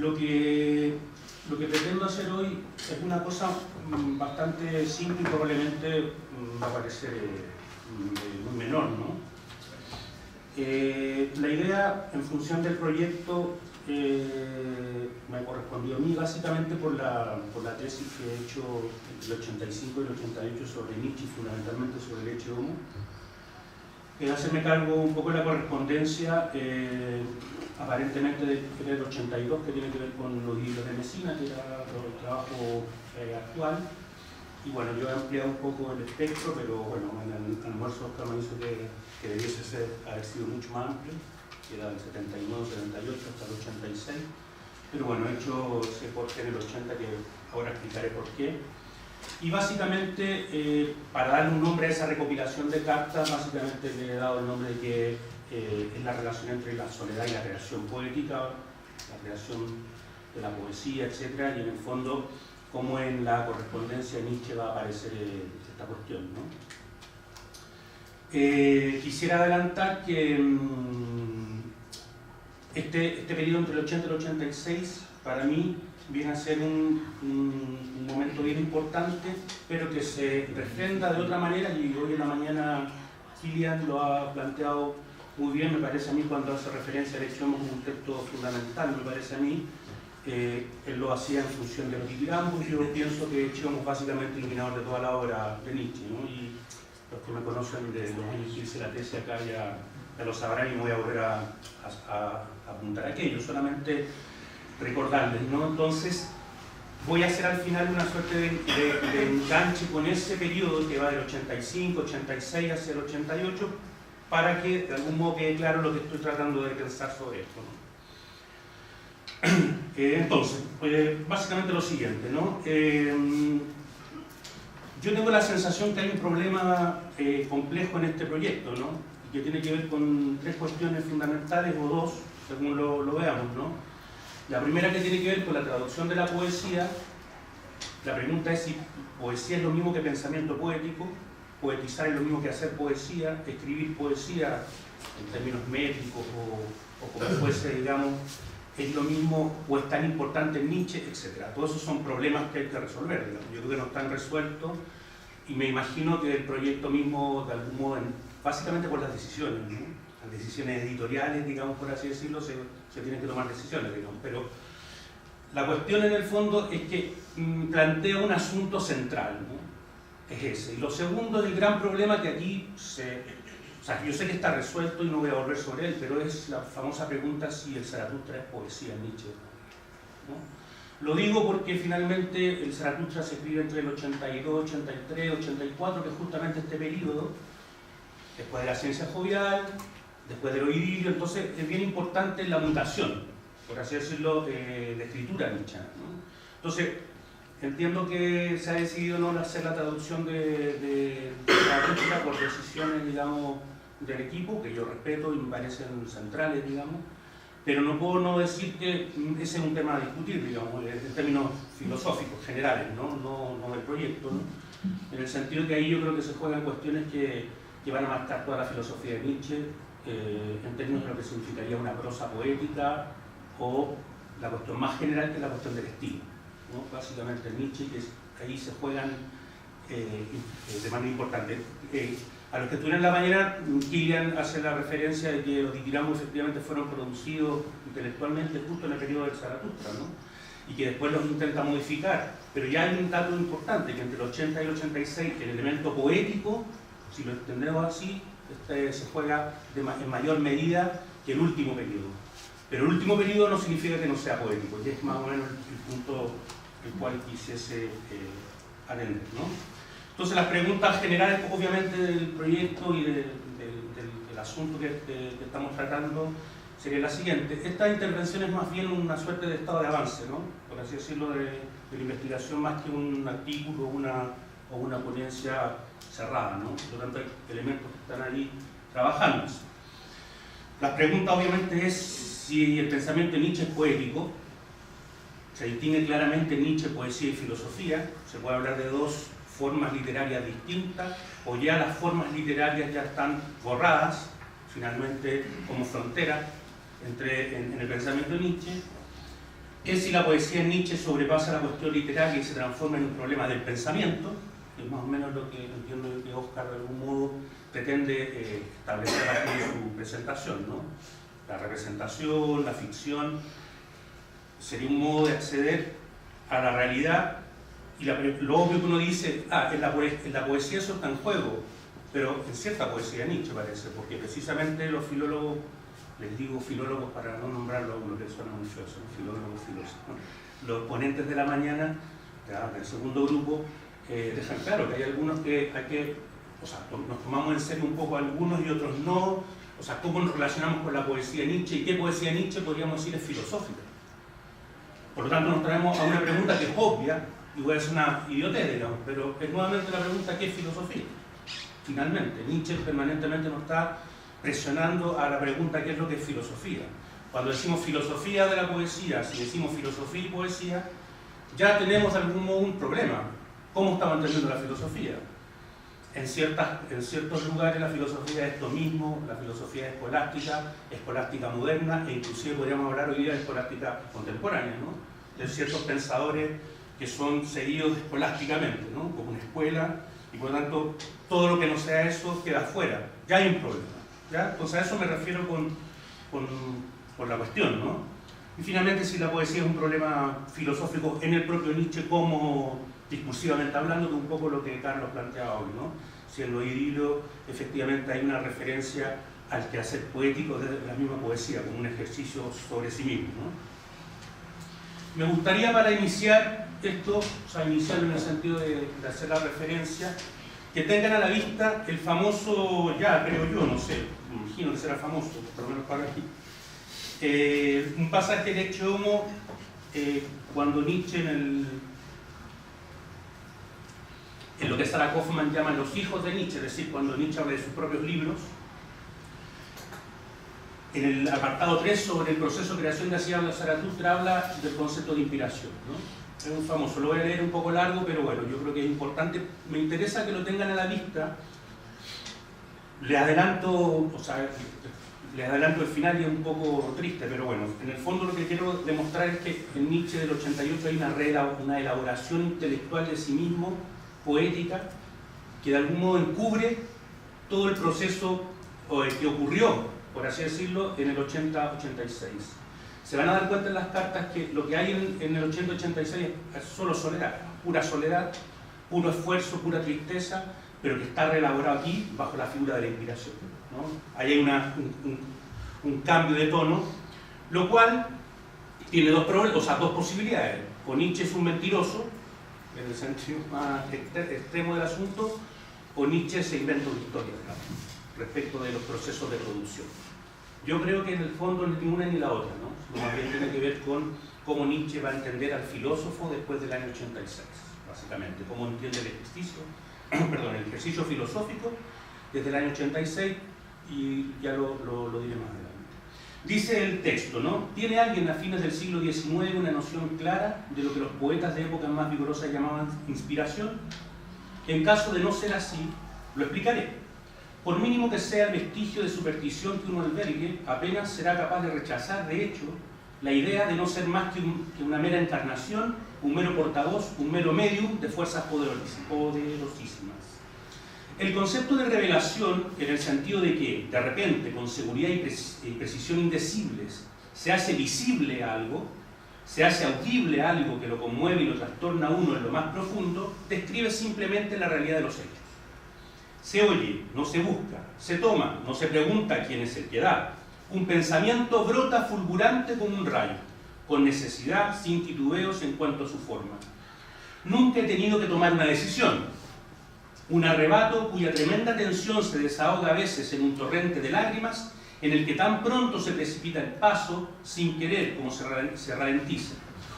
lo que pretendo hacer hoy es una cosa bastante simple y probablemente va a parecer muy menor, ¿no? La idea, en función del proyecto, me correspondió a mí básicamente por la tesis que he hecho entre el 85 y el 88 sobre Nietzsche, fundamentalmente sobre el Ecce Homo. Hacerme cargo un poco de la correspondencia, aparentemente del 82, que tiene que ver con los libros de Messina, que era el trabajo actual. Y bueno, yo he ampliado un poco el espectro, pero bueno, en el almuerzo Oscar me dice que debiese haber sido mucho más amplio, que era del 79, 78 hasta el 86. Pero bueno, he hecho ese corte en el 80, que ahora explicaré por qué. Y básicamente, para darle un nombre a esa recopilación de cartas, básicamente le he dado el nombre de que es la relación entre la soledad y la creación poética, la creación de la poesía, etc. Y en el fondo, cómo en la correspondencia de Nietzsche va a aparecer esta cuestión, ¿no? Quisiera adelantar que este periodo entre el 80 y el 86, para mí, viene a ser un momento bien importante, pero que se refrenda de otra manera, y hoy en la mañana Kilian lo ha planteado muy bien, me parece a mí, cuando hace referencia al Ecce Homo como un texto fundamental, me parece a mí. Él lo hacía en función de los dithyrambos. Yo pienso que Ecce Homo es básicamente el iluminador de toda la obra de Nietzsche, ¿no? Y los que me conocen de los años que hice la tesis acá ya lo sabrán, y no voy a volver a apuntar aquello, solamente recordarles, ¿no? Entonces, voy a hacer al final una suerte de enganche con ese periodo que va del 85, 86 hacia el 88, para que de algún modo quede claro lo que estoy tratando de pensar sobre esto, ¿no? Entonces, básicamente lo siguiente, ¿no? Yo tengo la sensación que hay un problema complejo en este proyecto, ¿no? Y que tiene que ver con tres cuestiones fundamentales, o dos, según lo veamos, ¿no? La primera, que tiene que ver con la traducción de la poesía. La pregunta es si poesía es lo mismo que pensamiento poético, poetizar es lo mismo que hacer poesía, escribir poesía en términos métricos o como fuese, digamos, es lo mismo o es tan importante en Nietzsche, etc. Todos esos son problemas que hay que resolver, digamos. Yo creo que no están resueltos, y me imagino que el proyecto mismo, de algún modo, básicamente por las decisiones, ¿no? Las decisiones editoriales, digamos, por así decirlo, se tienen que tomar decisiones, digamos. Pero la cuestión en el fondo es que plantea un asunto central, ¿no? Es ese. Y lo segundo es el gran problema que aquí o sea, yo sé que está resuelto y no voy a volver sobre él, pero es la famosa pregunta si el Zaratustra es poesía en Nietzsche, ¿no? Lo digo porque finalmente el Zaratustra se escribe entre el 82, 83, 84, que es justamente este periodo, después de la ciencia jovial, después de lo idilio. Entonces es bien importante la mutación, por así decirlo, de escritura nietzscheana, ¿no? Entonces, entiendo que se ha decidido no hacer la traducción de Zaratustra por decisiones, digamos, del equipo, que yo respeto y me parecen centrales, digamos, pero no puedo no decir que ese es un tema a discutir, digamos, en términos filosóficos generales, no del proyecto, ¿no? En el sentido que ahí yo creo que se juegan cuestiones que van a marcar toda la filosofía de Nietzsche, en términos de lo que significaría una prosa poética, o la cuestión más general, que es la cuestión del estilo, ¿no? Básicamente Nietzsche, que ahí se juegan de manera importante. A los que estuvieron en la mañana, Kilian hace la referencia de que los dithyrambos efectivamente fueron producidos intelectualmente justo en el periodo del Zaratustra, ¿no? Y que después los intenta modificar. Pero ya hay un dato importante, que entre el 80 y el 86 el elemento poético, si lo entendemos así, se juega en mayor medida que el último periodo. Pero el último periodo no significa que no sea poético, y es más o menos el punto el cual quisiese atender, ¿no? Entonces, las preguntas generales, obviamente, del proyecto y del asunto que estamos tratando sería la siguiente. Esta intervención es más bien una suerte de estado de avance, ¿no? Por así decirlo, de la investigación, más que un artículo o una ponencia cerrada, ¿no? Por lo tanto, hay elementos que están ahí trabajando. La pregunta, obviamente, es si el pensamiento de Nietzsche es poético. Se distingue claramente Nietzsche poesía y filosofía. Se puede hablar de dos formas literarias distintas, o ya las formas literarias ya están borradas, finalmente, como frontera en el pensamiento de Nietzsche. es si la poesía de Nietzsche sobrepasa la cuestión literaria y se transforma en un problema del pensamiento, que es más o menos lo que entiendo que Oscar de algún modo pretende establecer aquí en su presentación, ¿no? La representación, la ficción, sería un modo de acceder a la realidad, y lo obvio que uno dice, en la poesía eso está en juego, pero en cierta poesía de Nietzsche parece, porque precisamente los filólogos, les digo filólogos para no nombrarlo a uno que suena muy feo, son filólogos, ¿no? Los ponentes de la mañana, del segundo grupo, dejan claro que hay algunos que hay que, o sea, nos tomamos en serio un poco algunos y otros no, o sea, cómo nos relacionamos con la poesía de Nietzsche y qué poesía de Nietzsche podríamos decir es filosófica. Por lo tanto, nos traemos a una pregunta que es obvia, y voy a hacer una idiotez, digamos, pero es nuevamente la pregunta: ¿qué es filosofía? Finalmente, Nietzsche permanentemente nos está presionando a la pregunta: ¿qué es lo que es filosofía? Cuando decimos filosofía de la poesía, si decimos filosofía y poesía, ya tenemos de algún modo un problema. ¿Cómo estamos entendiendo la filosofía? En ciertos lugares la filosofía es esto mismo, la filosofía es escolástica moderna, e inclusive podríamos hablar hoy día de escolástica contemporánea, ¿no? De ciertos pensadores que son seguidos escolásticamente, ¿no? Como una escuela, y por lo tanto todo lo que no sea eso queda fuera. Ya hay un problema, ¿ya? Entonces a eso me refiero con la cuestión, ¿no? Y finalmente, si la poesía es un problema filosófico en el propio Nietzsche, como discursivamente hablando, que es un poco lo que Carlos planteaba hoy, ¿no? Si en lo idilio efectivamente hay una referencia al quehacer poético de la misma poesía, como un ejercicio sobre sí mismo, ¿no? Me gustaría, para iniciar esto, o sea, iniciarlo en el sentido de hacer la referencia, que tengan a la vista el famoso, ya creo yo, no sé, me imagino que será famoso, por lo menos para aquí, un pasaje de Ecce Homo, cuando Nietzsche en lo que Sarah Kaufmann llama los hijos de Nietzsche, es decir, cuando Nietzsche habla de sus propios libros, en el apartado 3 sobre el proceso de creación de Así habla Zaratustra, habla del concepto de inspiración, ¿no? Es un famoso, lo voy a leer un poco largo, pero bueno, yo creo que es importante, me interesa que lo tengan a la vista. Le adelanto el final y es un poco triste, pero bueno, en el fondo lo que quiero demostrar es que en Nietzsche del 88 hay una elaboración intelectual de sí mismo, poética, que de algún modo encubre todo el proceso que ocurrió, por así decirlo, en el 80-86. Se van a dar cuenta en las cartas que lo que hay en el 80-86 es solo soledad, puro esfuerzo, pura tristeza, pero que está reelaborado aquí bajo la figura de la inspiración, ¿no? Ahí hay un cambio de tono, lo cual tiene dos posibilidades. O Nietzsche es un mentiroso, en el sentido más extremo del asunto, o Nietzsche se inventa una historia, digamos, respecto de los procesos de producción. Yo creo que en el fondo ni una ni la otra, ¿no? Lo más bien tiene que ver con cómo Nietzsche va a entender al filósofo después del año 86, básicamente, cómo entiende el ejercicio filosófico desde el año 86, y ya lo diré más adelante. Dice el texto, ¿no? ¿Tiene alguien a fines del siglo XIX una noción clara de lo que los poetas de épocas más vigorosas llamaban inspiración? En caso de no ser así, lo explicaré. Por mínimo que sea el vestigio de superstición que uno albergue, apenas será capaz de rechazar, de hecho, la idea de no ser más que una mera encarnación, un mero portavoz, un mero medium de fuerzas poderosísimas. El concepto de revelación, en el sentido de que, de repente, con seguridad y precisión indecibles, se hace visible algo, se hace audible algo que lo conmueve y lo trastorna a uno en lo más profundo, describe simplemente la realidad de los hechos. Se oye, no se busca, se toma, no se pregunta quién es el que da. Un pensamiento brota fulgurante como un rayo, con necesidad, sin titubeos en cuanto a su forma. Nunca he tenido que tomar una decisión. Un arrebato cuya tremenda tensión se desahoga a veces en un torrente de lágrimas, en el que tan pronto se precipita el paso, sin querer, como se ralentiza.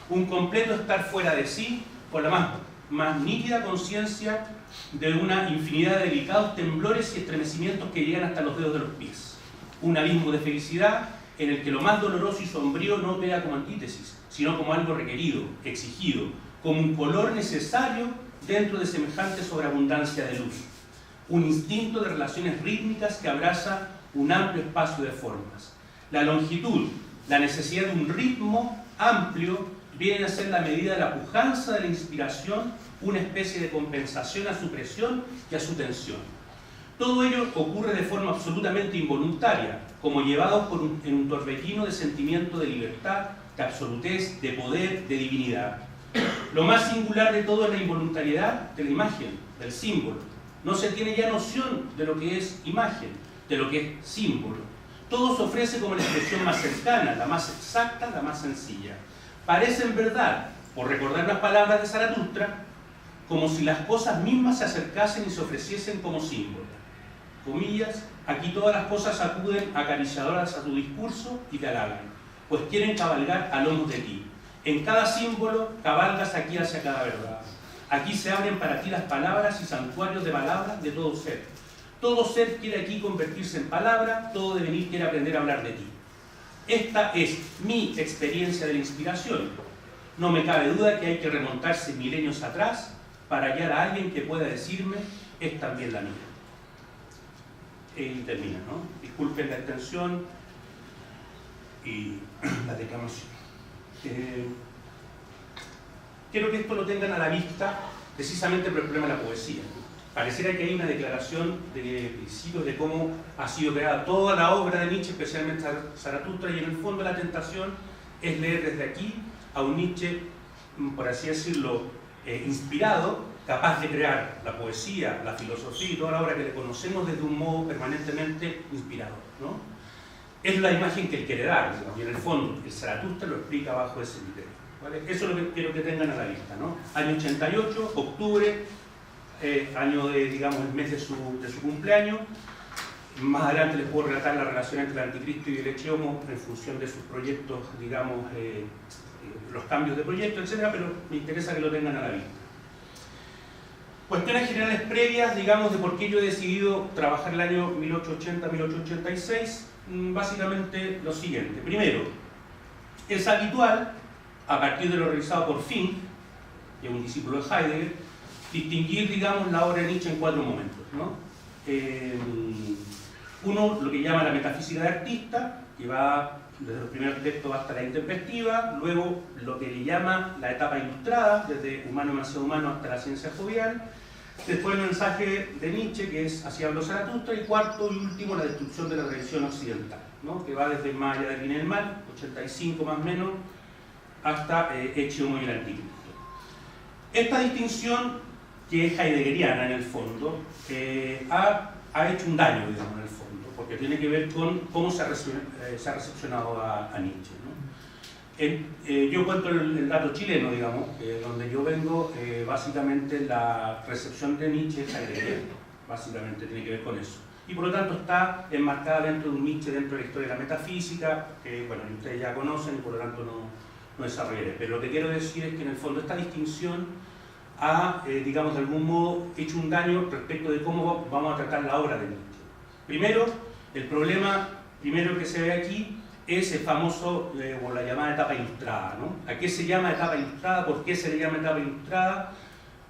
Un completo estar fuera de sí, con la más nítida conciencia de una infinidad de delicados temblores y estremecimientos que llegan hasta los dedos de los pies. Un abismo de felicidad en el que lo más doloroso y sombrío no opera como antítesis, sino como algo requerido, exigido, como un color necesario dentro de semejante sobreabundancia de luz. Un instinto de relaciones rítmicas que abraza un amplio espacio de formas. La longitud, la necesidad de un ritmo amplio viene a ser la medida de la pujanza de la inspiración, una especie de compensación a su presión y a su tensión. Todo ello ocurre de forma absolutamente involuntaria, como llevados en un torbellino de sentimiento de libertad, de absolutez, de poder, de divinidad. Lo más singular de todo es la involuntariedad de la imagen, del símbolo. No se tiene ya noción de lo que es imagen, de lo que es símbolo. Todo se ofrece como la expresión más cercana, la más exacta, la más sencilla. Parece en verdad, por recordar las palabras de Zaratustra, como si las cosas mismas se acercasen y se ofreciesen como símbolos. Comillas, aquí todas las cosas acuden acariciadoras a tu discurso y te halagan, pues quieren cabalgar a lomos de ti. En cada símbolo cabalgas aquí hacia cada verdad. Aquí se abren para ti las palabras y santuarios de palabras de todo ser. Todo ser quiere aquí convertirse en palabra, todo devenir quiere aprender a hablar de ti. Esta es mi experiencia de la inspiración. No me cabe duda que hay que remontarse milenios atrás para hallar a alguien que pueda decirme, es también la mía. Y termina, ¿no? Disculpen la extensión y la declamación. Quiero que esto lo tengan a la vista precisamente por el problema de la poesía. Pareciera que hay una declaración de principios de cómo ha sido creada toda la obra de Nietzsche, especialmente Zaratustra, y en el fondo la tentación es leer desde aquí a un Nietzsche, por así decirlo, inspirado, capaz de crear la poesía, la filosofía y toda la obra que le conocemos desde un modo permanentemente inspirador, ¿no? Es la imagen que él quiere dar, digamos, y en el fondo el Zaratustra lo explica bajo ese criterio, ¿vale? Eso es lo que quiero que tengan a la vista, ¿no? Año 88, octubre, año de, digamos, el mes de su cumpleaños. Más adelante les puedo relatar la relación entre el anticristo y el Ecce-Homo en función de sus proyectos, digamos, los cambios de proyecto, etc., pero me interesa que lo tengan a la vista. Cuestiones generales previas, digamos, de por qué yo he decidido trabajar el año 1880-1886, básicamente lo siguiente. Primero, es habitual, a partir de lo realizado por Fink, que es un discípulo de Heidegger, distinguir, digamos, la obra de Nietzsche en 4 momentos, ¿no? Uno, lo que llama la metafísica de artista, que va desde los primeros textos hasta la intempestiva. Luego, lo que le llama la etapa ilustrada, desde Humano demasiado humano hasta la ciencia jovial. Después el mensaje de Nietzsche, que es Así habló Zaratustra. Y cuarto y último, la destrucción de la tradición occidental, ¿no? Que va desde Más allá del bien y el mal, 85 más o menos, hasta Ecce-Homo y el anticristo. Esta distinción, que es heideggeriana en el fondo, ha hecho un daño, digamos, en el fondo, porque tiene que ver con cómo se ha recepcionado a Nietzsche, ¿no? Yo cuento el dato chileno, digamos, donde yo vengo, básicamente la recepción de Nietzsche es heideggeriana, básicamente tiene que ver con eso. Y por lo tanto está enmarcada dentro de un Nietzsche, dentro de la historia de la metafísica, que bueno, ustedes ya conocen y por lo tanto no desarrollaré. Pero lo que quiero decir es que en el fondo esta distinción ha, digamos, de algún modo hecho un daño respecto de cómo vamos a tratar la obra de Nietzsche. Primero, el problema primero que se ve aquí es el famoso, o la llamada etapa ilustrada, ¿no? ¿A qué se llama etapa ilustrada? ¿Por qué se le llama etapa ilustrada?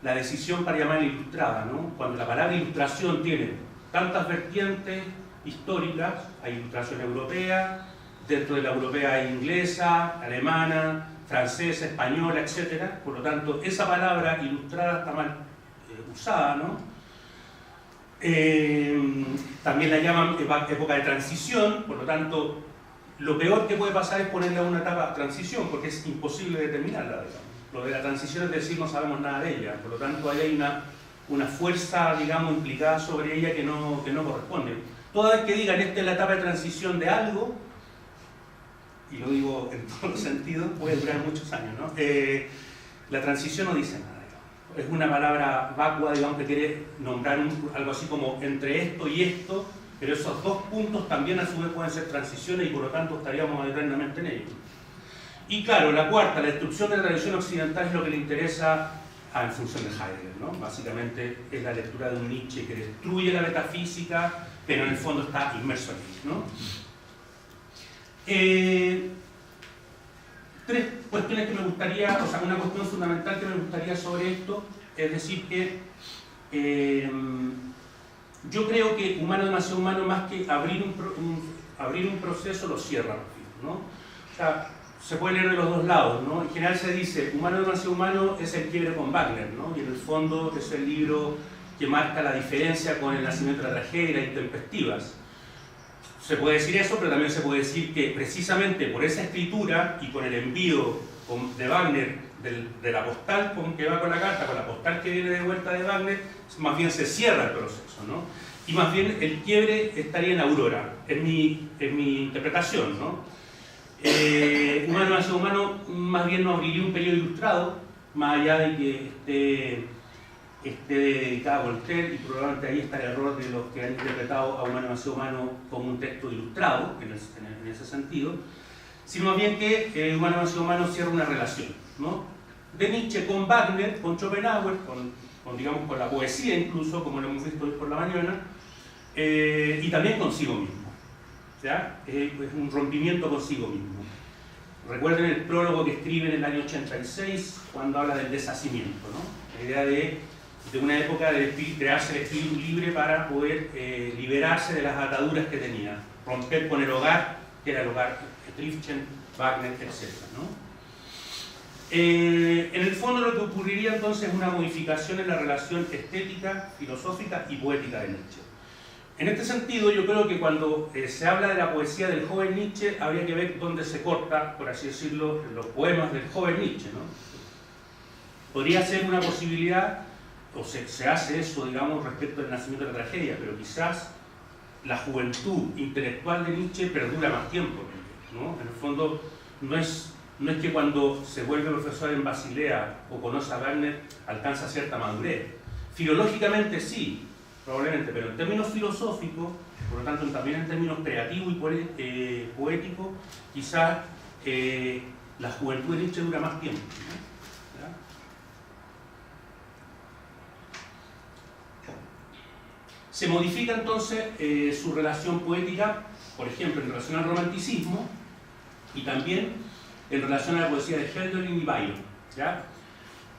La decisión para llamarla ilustrada, ¿no? Cuando la palabra ilustración tiene tantas vertientes históricas, hay ilustración europea, dentro de la europea hay inglesa, alemana, francesa, española, etc. Por lo tanto, esa palabra ilustrada está mal usada, ¿no? También la llaman época de transición, por lo tanto, lo peor que puede pasar es ponerle a una etapa de transición, porque es imposible determinarla, digamos. Lo de la transición es decir, no sabemos nada de ella, por lo tanto, ahí hay una fuerza, digamos, implicada sobre ella que no corresponde. Toda vez que digan, esta es la etapa de transición de algo, y lo digo en todos los sentidos, puede durar muchos años, ¿no? La transición no dice nada, digamos. Es una palabra vacua, digamos, que quiere nombrar algo así como entre esto y esto, pero esos dos puntos también a su vez pueden ser transiciones y por lo tanto estaríamos eternamente en ellos. Y claro, la cuarta, la destrucción de la tradición occidental es lo que le interesa en función de Heidegger, ¿no? Básicamente es la lectura de un Nietzsche que destruye la metafísica, pero en el fondo está inmerso aquí, ¿no? 3 cuestiones que me gustaría, o sea, una cuestión fundamental que me gustaría sobre esto, es decir que yo creo que Humano demasiado humano, más que abrir un proceso, lo cierra, ¿no? O sea, se puede leer de los dos lados, ¿no? En general se dice, Humano demasiado humano es el quiebre con Wagner, ¿no? Y en el fondo es el libro que marca la diferencia con El nacimiento de la tragedia y Las intempestivas. Se puede decir eso, pero también se puede decir que precisamente por esa escritura y con el envío de Wagner de la postal que va con la carta, con la postal que viene de vuelta de Wagner, más bien se cierra el proceso, ¿no? Y más bien el quiebre estaría en Aurora, es mi interpretación, ¿no? Humano demasiado humano más bien nos abriría un periodo ilustrado, más allá de que esté dedicado a Voltaire, y probablemente ahí está el error de los que han interpretado a Humano demasiado humano como un texto ilustrado, en ese sentido, sino más bien que Humano demasiado humano cierra una relación, ¿no? De Nietzsche con Wagner, con Schopenhauer, digamos, con la poesía incluso, como lo hemos visto hoy por la mañana, y también consigo mismo. ¿Ya? Es un rompimiento consigo mismo. Recuerden el prólogo que escribe en el año 86, cuando habla del deshacimiento, ¿no? La idea de una época de crearse el espíritu libre para poder liberarse de las ataduras que tenía, romper con el hogar, que era el hogar de Trifchen, Wagner, etc., ¿no? En el fondo lo que ocurriría entonces es una modificación en la relación estética, filosófica y poética de Nietzsche. En este sentido, yo creo que cuando se habla de la poesía del joven Nietzsche, habría que ver dónde se corta, por así decirlo, los poemas del joven Nietzsche, ¿no? Podría ser una posibilidad, o se hace eso, digamos, respecto al nacimiento de la tragedia, pero quizás la juventud intelectual de Nietzsche perdura más tiempo, ¿no? En el fondo, no es que cuando se vuelve profesor en Basilea o conoce a Wagner alcanza cierta madurez. Filológicamente sí, probablemente, pero en términos filosóficos, por lo tanto también en términos creativos y poéticos, quizás la juventud de Nietzsche dura más tiempo, ¿no? Se modifica entonces su relación poética, por ejemplo, en relación al romanticismo y también en relación a la poesía de Hölderlin y Byron, ¿ya?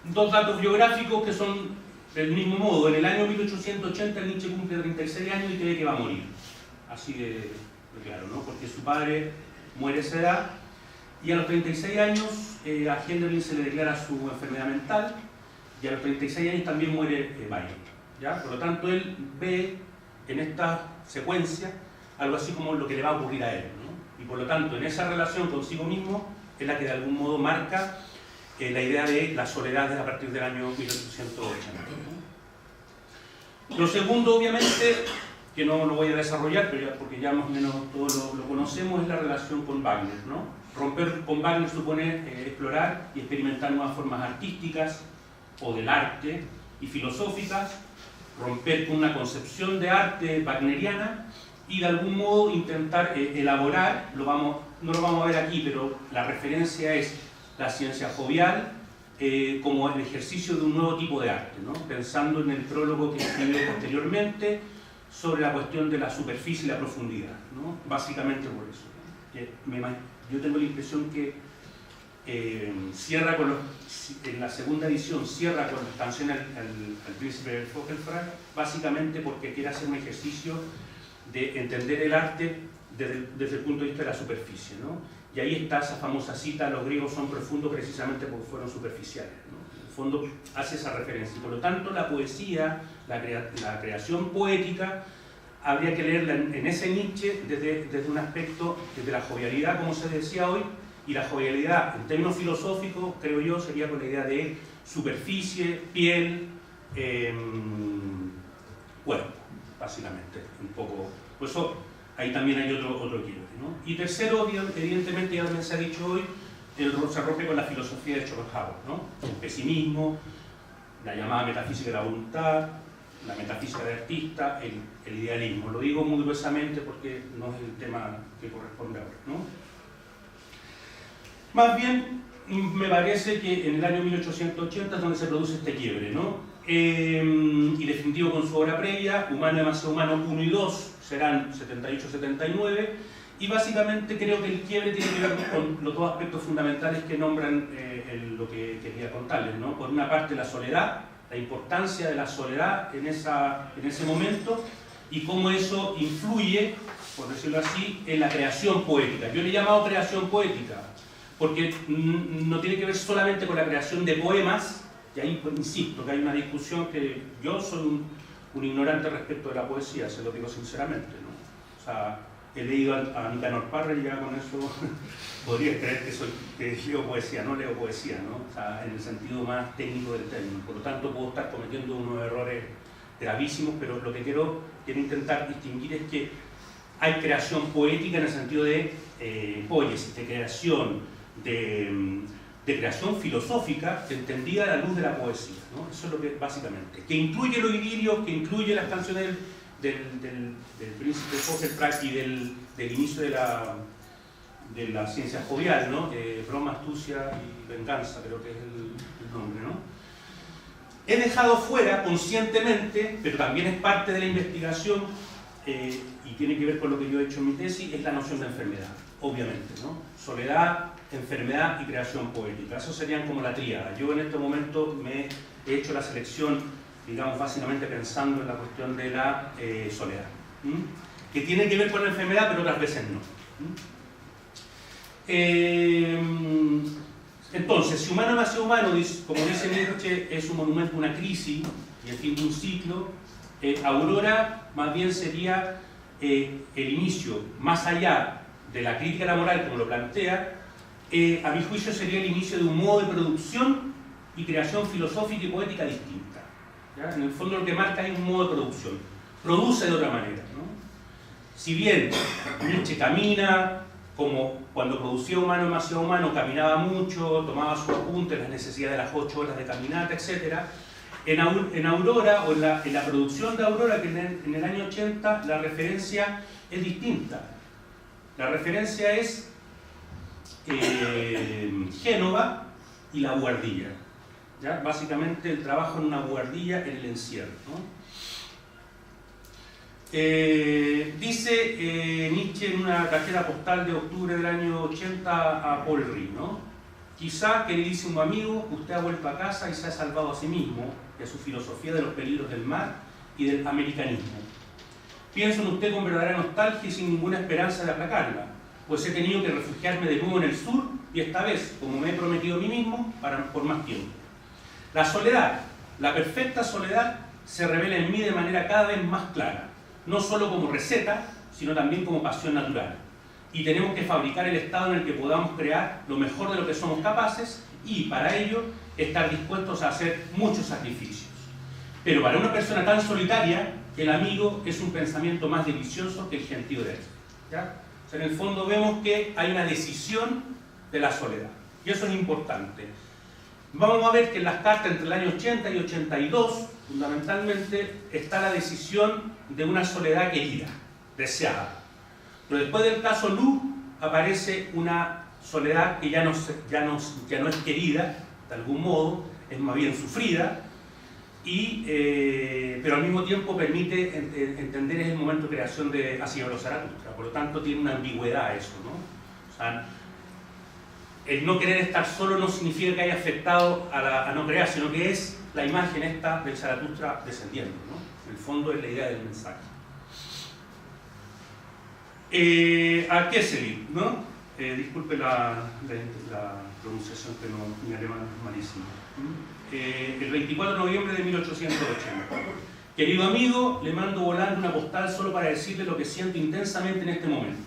Dos datos biográficos que son del mismo modo. En el año 1880 Nietzsche cumple 36 años y cree que va a morir. Así de claro, ¿no? Porque su padre muere a esa edad y a los 36 años a Hölderlin se le declara su enfermedad mental y a los 36 años también muere Byron, ¿ya? Por lo tanto, él ve en esta secuencia algo así como lo que le va a ocurrir a él, ¿no? Y por lo tanto, en esa relación consigo mismo es la que de algún modo marca la idea de la soledad a partir del año 1880. Lo segundo, obviamente, que no lo voy a desarrollar, pero porque ya más o menos todos lo conocemos, es la relación con Wagner, ¿no? Romper con Wagner supone explorar y experimentar nuevas formas artísticas o del arte y filosóficas, romper con una concepción de arte wagneriana y de algún modo intentar elaborar, no lo vamos a ver aquí, pero la referencia es la ciencia jovial como el ejercicio de un nuevo tipo de arte, ¿no? Pensando en el prólogo que escribió posteriormente sobre la cuestión de la superficie y la profundidad, ¿no? Básicamente por eso, ¿no? Yo tengo la impresión que cierra en la segunda edición cierra con la canción al príncipe del Vogelfrei, básicamente porque quiere hacer un ejercicio de entender el arte desde el punto de vista de la superficie, ¿no? Y ahí está esa famosa cita: los griegos son profundos precisamente porque fueron superficiales, ¿no? En el fondo hace esa referencia. Y por lo tanto, la poesía, la creación poética, habría que leerla en ese Nietzsche desde un aspecto, desde la jovialidad, como se decía hoy, y la jovialidad en términos filosóficos, creo yo, sería con la idea de superficie, piel, cuerpo, básicamente, un poco. Por eso ahí también hay otro quiebre, ¿no? Y tercero, evidentemente, ya también se ha dicho hoy, se rompe con la filosofía de Schopenhauer, ¿no? El pesimismo, la llamada metafísica de la voluntad, la metafísica del artista, el idealismo. Lo digo muy gruesamente porque no es el tema que corresponde ahora, ¿no? Más bien, me parece que en el año 1880 es donde se produce este quiebre, ¿no? Y definitivo con su obra previa, Humano demasiado humano 1 y 2 serán 78-79, y básicamente creo que el quiebre tiene que ver con los dos aspectos fundamentales que nombran lo que quería contarles, ¿no? Por una parte, la soledad, la importancia de la soledad en ese momento, y cómo eso influye, por decirlo así, en la creación poética. Yo le he llamado creación poética, porque no tiene que ver solamente con la creación de poemas, y ahí pues, insisto que hay una discusión que yo soy un ignorante respecto de la poesía, se lo digo sinceramente, ¿no? O sea, he leído a Nicanor Parra y ya con eso podría creer que leo poesía, no leo poesía, ¿no? O sea, en el sentido más técnico del término. Por lo tanto, puedo estar cometiendo unos errores gravísimos, pero lo que quiero intentar distinguir es que hay creación poética en el sentido de poiesis, de creación, de creación filosófica entendida a la luz de la poesía, ¿no? Eso es lo que básicamente, que incluye los idilios, que incluye las canciones del príncipe Hoffenprach y del inicio de la ciencia jovial, ¿no? Broma, astucia y venganza, creo que es el nombre, ¿no? He dejado fuera conscientemente, pero también es parte de la investigación y tiene que ver con lo que yo he hecho en mi tesis, es la noción de enfermedad, obviamente, ¿no? Soledad, enfermedad y creación poética. Eso serían como la tríada. Yo en este momento me he hecho la selección, digamos, básicamente pensando en la cuestión de la soledad, que tiene que ver con la enfermedad, pero otras veces no. Entonces, si humano nace humano, como dice Nietzsche, es un monumento a una crisis y el fin de un ciclo, Aurora más bien sería el inicio, más allá de la crítica a la moral, como lo plantea, a mi juicio sería el inicio de un modo de producción y creación filosófica y poética distinta. ¿Ya? En el fondo lo que marca es un modo de producción. Produce de otra manera, ¿no? Si bien Nietzsche camina, como cuando producía Humano demasiado humano, caminaba mucho, tomaba sus apuntes, las necesidades de las 8 horas de caminata, etc. En Aurora, o en la producción de Aurora, que en el año 80, la referencia es distinta. La referencia es Génova y la buhardilla. ¿Ya? Básicamente el trabajo en una buhardilla en el encierro, ¿no? Dice Nietzsche en una tarjeta postal de octubre del año 80 a Paul Ry, ¿no? Quizá, queridísimo amigo, usted ha vuelto a casa y se ha salvado a sí mismo y a su filosofía de los peligros del mar y del americanismo. Pienso en usted con verdadera nostalgia y sin ninguna esperanza de aplacarla, pues he tenido que refugiarme de nuevo en el sur y esta vez, como me he prometido a mí mismo, por más tiempo. La soledad, la perfecta soledad, se revela en mí de manera cada vez más clara, no solo como receta, sino también como pasión natural. Y tenemos que fabricar el estado en el que podamos crear lo mejor de lo que somos capaces y, para ello, estar dispuestos a hacer muchos sacrificios. Pero para una persona tan solitaria, el amigo es un pensamiento más delicioso que el gentío de él. ¿Ya? O sea, en el fondo vemos que hay una decisión de la soledad. Y eso es importante. Vamos a ver que en las cartas entre el año 80 y 82, fundamentalmente, está la decisión de una soledad querida, deseada. Pero después del caso Lu, aparece una soledad que ya no es querida, de algún modo, es más bien sufrida, pero al mismo tiempo permite entender el momento de creación de Así habló Zaratustra. Por lo tanto, tiene una ambigüedad eso, ¿no? O sea, el no querer estar solo no significa que haya afectado a no crear, sino que es la imagen esta del Zaratustra descendiendo, ¿no? En el fondo es la idea del mensaje. A Kesselit, ¿no? Disculpe la pronunciación, que no, mi alemán es malísimo. El 24 de noviembre de 1880. Querido amigo, le mando volando una postal solo para decirle lo que siento intensamente en este momento.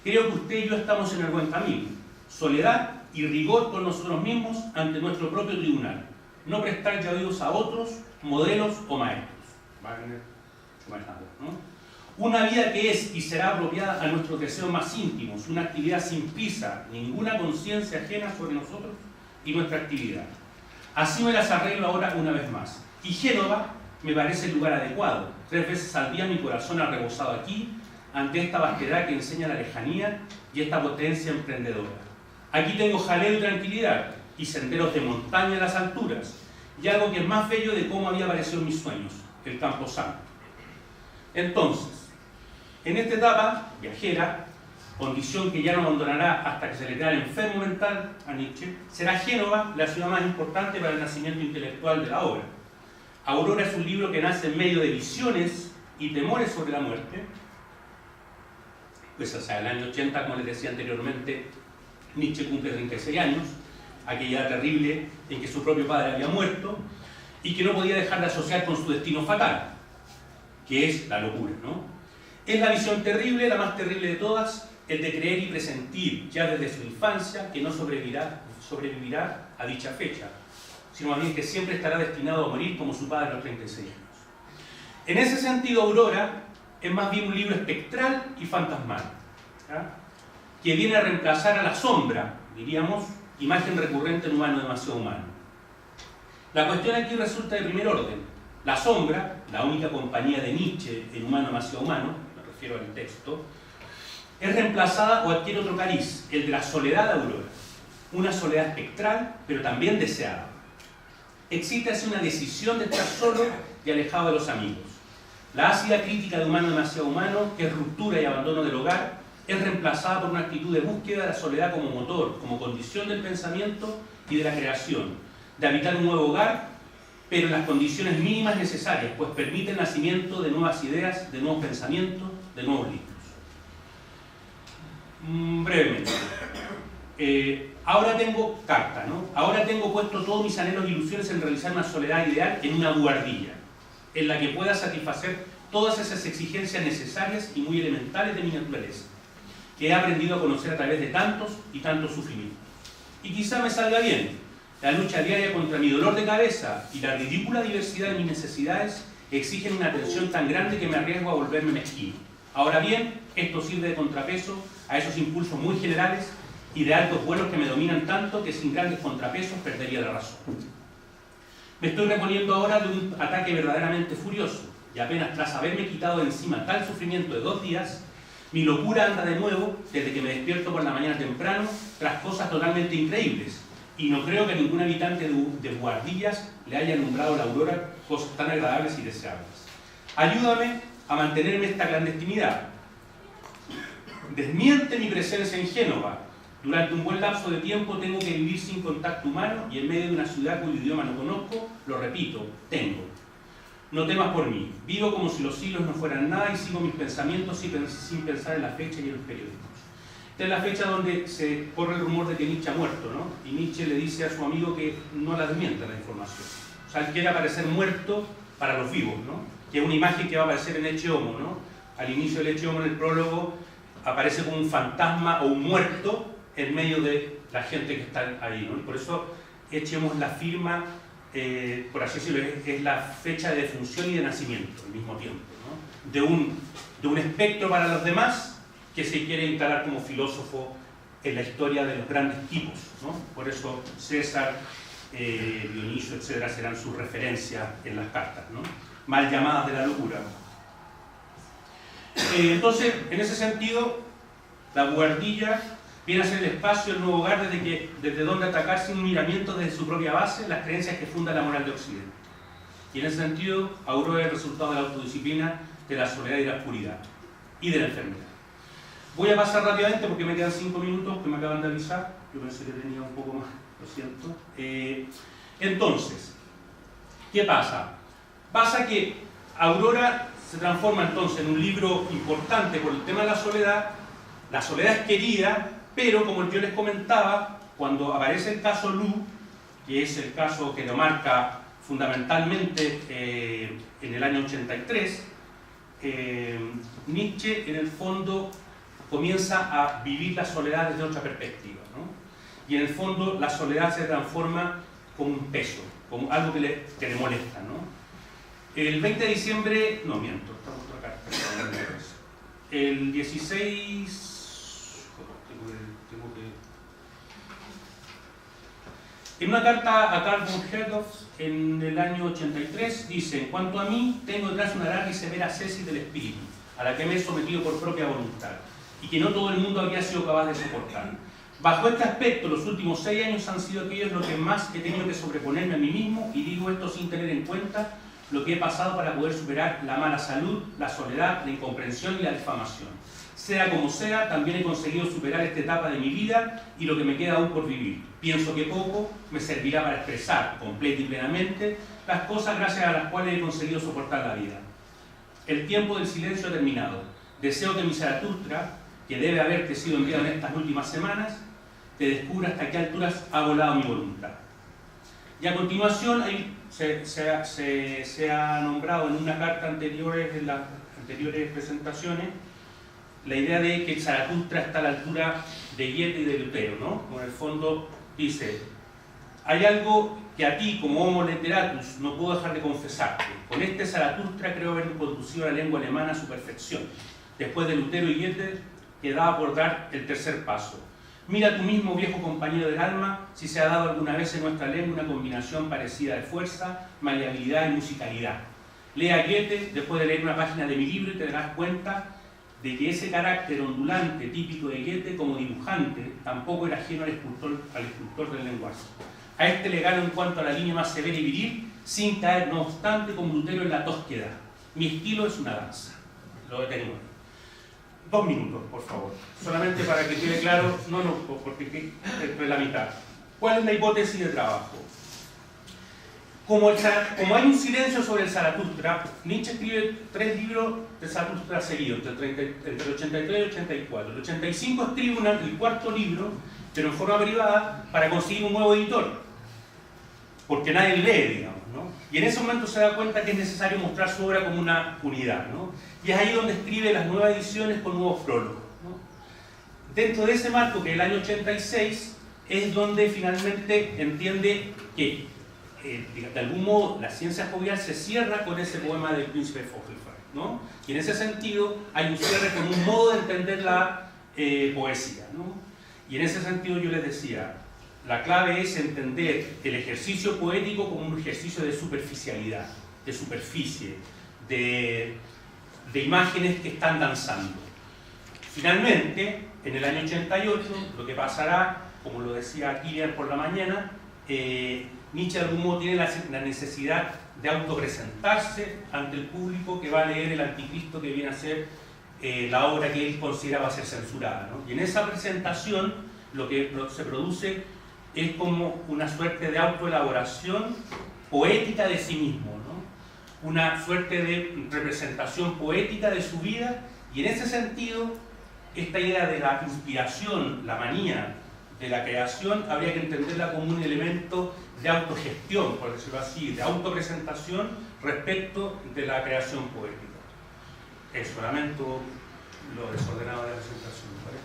Creo que usted y yo estamos en el buen camino. Soledad y rigor con nosotros mismos ante nuestro propio tribunal. No prestar ya oídos a otros, modelos o maestros. Wagner, ¿no? Una vida que es y será apropiada a nuestros deseos más íntimos, una actividad sin prisa, ninguna conciencia ajena sobre nosotros y nuestra actividad. Así me las arreglo ahora una vez más. Y Génova me parece el lugar adecuado. 3 veces al día mi corazón ha rebosado aquí, ante esta vastedad que enseña la lejanía y esta potencia emprendedora. Aquí tengo jaleo y tranquilidad, y senderos de montaña en las alturas, y algo que es más bello de cómo había aparecido en mis sueños, el Camposanto. Entonces, en esta etapa viajera, condición que ya no abandonará hasta que se le crea el enfermo mental a Nietzsche, será Génova la ciudad más importante para el nacimiento intelectual de la obra. Aurora es un libro que nace en medio de visiones y temores sobre la muerte. Pues, o sea, el año 80, como les decía anteriormente, Nietzsche cumple 36 años, aquella edad terrible en que su propio padre había muerto, y que no podía dejar de asociar con su destino fatal, que es la locura, ¿no? Es la visión terrible, la más terrible de todas, el de creer y presentir ya desde su infancia que no sobrevivirá a dicha fecha, sino más bien que siempre estará destinado a morir como su padre a los 36 años. En ese sentido, Aurora es más bien un libro espectral y fantasmal, ¿ya? Que viene a reemplazar a la sombra, diríamos, imagen recurrente en Humano demasiado humano. La cuestión aquí resulta de primer orden. La sombra, la única compañía de Nietzsche en Humano demasiado humano, me refiero al texto, es reemplazada o adquiere otro cariz, el de la soledad de Aurora. Una soledad espectral, pero también deseada. Existe así una decisión de estar solo y alejado de los amigos. La ácida crítica de Humano demasiado humano, que es ruptura y abandono del hogar, es reemplazada por una actitud de búsqueda de la soledad como motor, como condición del pensamiento y de la creación, de habitar un nuevo hogar, pero en las condiciones mínimas necesarias, pues permite el nacimiento de nuevas ideas, de nuevos pensamientos, de nuevos libros. Brevemente. Ahora tengo carta, ¿no? Ahora tengo puesto todos mis anhelos e ilusiones en realizar una soledad ideal en una buhardilla, en la que pueda satisfacer todas esas exigencias necesarias y muy elementales de mi naturaleza, que he aprendido a conocer a través de tantos y tantos sufrimientos. Y quizá me salga bien. La lucha diaria contra mi dolor de cabeza y la ridícula diversidad de mis necesidades exigen una atención tan grande que me arriesgo a volverme mezquino. Ahora bien, esto sirve de contrapeso a esos impulsos muy generales y de altos vuelos que me dominan tanto que sin grandes contrapesos perdería la razón. Me estoy reponiendo ahora de un ataque verdaderamente furioso y apenas tras haberme quitado de encima tal sufrimiento de 2 días, mi locura anda de nuevo desde que me despierto por la mañana temprano tras cosas totalmente increíbles, y no creo que ningún habitante de Buhardillas le haya alumbrado la aurora cosas tan agradables y deseables. Ayúdame a mantenerme esta clandestinidad. Desmiente mi presencia en Génova. Durante un buen lapso de tiempo tengo que vivir sin contacto humano y en medio de una ciudad cuyo idioma no conozco, lo repito, tengo. No temas por mí. Vivo como si los siglos no fueran nada y sigo mis pensamientos sin pensar en la fecha y en los periódicos. Esta es la fecha donde se corre el rumor de que Nietzsche ha muerto, ¿no? Y Nietzsche le dice a su amigo que no la desmienta la información. O sea, él quiere aparecer muerto para los vivos, ¿no? Que es una imagen que va a aparecer en Ecce Homo, ¿no? Al inicio del Ecce Homo, en el prólogo, aparece como un fantasma o un muerto en medio de la gente que está ahí, ¿no? Y por eso Ecce Homo es la firma, por así decirlo, es la fecha de defunción y de nacimiento al mismo tiempo, ¿no? De un espectro para los demás que se quiere instalar como filósofo en la historia de los grandes tipos, ¿no? Por eso César, Dionisio, etcétera, serán sus referencias en las cartas, ¿no? Mal llamadas de la locura. Entonces, en ese sentido, la buhardilla viene a ser el espacio, el nuevo hogar desde donde atacar sin miramientos desde su propia base las creencias que funda la moral de Occidente. Y en ese sentido, Aurora es el resultado de la autodisciplina, de la soledad y de la oscuridad, y de la enfermedad. Voy a pasar rápidamente porque me quedan 5 minutos que me acaban de avisar. Yo pensé que tenía un poco más, lo siento. Entonces, ¿qué pasa? Pasa que Aurora se transforma entonces en un libro importante por el tema de la soledad. La soledad es querida, pero como yo les comentaba, cuando aparece el caso Lu, que es el caso que lo marca fundamentalmente en el año 83, Nietzsche en el fondo comienza a vivir la soledad desde otra perspectiva, ¿no? Y en el fondo la soledad se transforma como un peso, como algo que le molesta, ¿no? El 20 de diciembre, no miento, esta es otra carta. El 16... En una carta a Karl von Hertog en el año 83 dice: en cuanto a mí, tengo detrás una larga y severa ascesis del espíritu, a la que me he sometido por propia voluntad, y que no todo el mundo habría sido capaz de soportar. Bajo este aspecto, los últimos 6 años han sido aquellos los que más he tenido que sobreponerme a mí mismo, y digo esto sin tener en cuenta lo que he pasado para poder superar la mala salud, la soledad, la incomprensión y la difamación. Sea como sea, también he conseguido superar esta etapa de mi vida y lo que me queda aún por vivir. Pienso que poco me servirá para expresar, completa y plenamente, las cosas gracias a las cuales he conseguido soportar la vida. El tiempo del silencio ha terminado. Deseo que mi Zaratustra, que debe haber sido enviado en estas últimas semanas, te descubro hasta qué alturas ha volado mi voluntad. Y a continuación se ha nombrado en una carta anteriores, en las anteriores presentaciones, la idea de que el Zaratustra está a la altura de Goethe y de Lutero, ¿no? Como en el fondo dice, hay algo que a ti, como homo literatus, no puedo dejar de confesarte. Con este Zaratustra creo haber conducido la lengua alemana a su perfección. Después de Lutero y Goethe, quedaba por dar el tercer paso. Mira tú mismo, viejo compañero del alma, si se ha dado alguna vez en nuestra lengua una combinación parecida de fuerza, maleabilidad y musicalidad. Lee a Goethe después de leer una página de mi libro y te darás cuenta de que ese carácter ondulante típico de Goethe como dibujante tampoco era ajeno al escultor del lenguaje. A este le gano en cuanto a la línea más severa y viril, sin caer no obstante como Lutero en la tosquedad. Mi estilo es una danza. Lo detengo. 2 minutos, por favor. Solamente para que quede claro, porque esto es la mitad. ¿Cuál es la hipótesis de trabajo? Como hay un silencio sobre el Zaratustra, Nietzsche escribe 3 libros de Zaratustra seguidos, entre el 83 y el 84. El 85 escribe el 4.º libro, pero en forma privada, para conseguir un nuevo editor. Porque nadie lee, digamos, ¿no? Y en ese momento se da cuenta que es necesario mostrar su obra como una unidad, ¿no? Y es ahí donde escribe las nuevas ediciones con nuevos prólogos, ¿no? Dentro de ese marco, que es el año 86, es donde finalmente entiende que, de algún modo, la ciencia jovial se cierra con ese poema del príncipe Vogelfrey, ¿no? Y en ese sentido hay un cierre con un modo de entender la poesía, ¿no? Y en ese sentido yo les decía, la clave es entender el ejercicio poético como un ejercicio de superficialidad, de superficie, de imágenes que están danzando. Finalmente, en el año 88, lo que pasará, como lo decía Kilian por la mañana, Nietzsche de algún modo tiene la necesidad de autopresentarse ante el público que va a leer el Anticristo, que viene a ser la obra que él consideraba ser censurada, ¿no? Y en esa presentación lo que se produce es como una suerte de autoelaboración poética de sí mismo, ¿no? Una suerte de representación poética de su vida, y en ese sentido esta idea de la inspiración, la manía de la creación, habría que entenderla como un elemento de autogestión, por decirlo así, de autopresentación respecto de la creación poética. Eso, lamento lo desordenado de la presentación, ¿vale?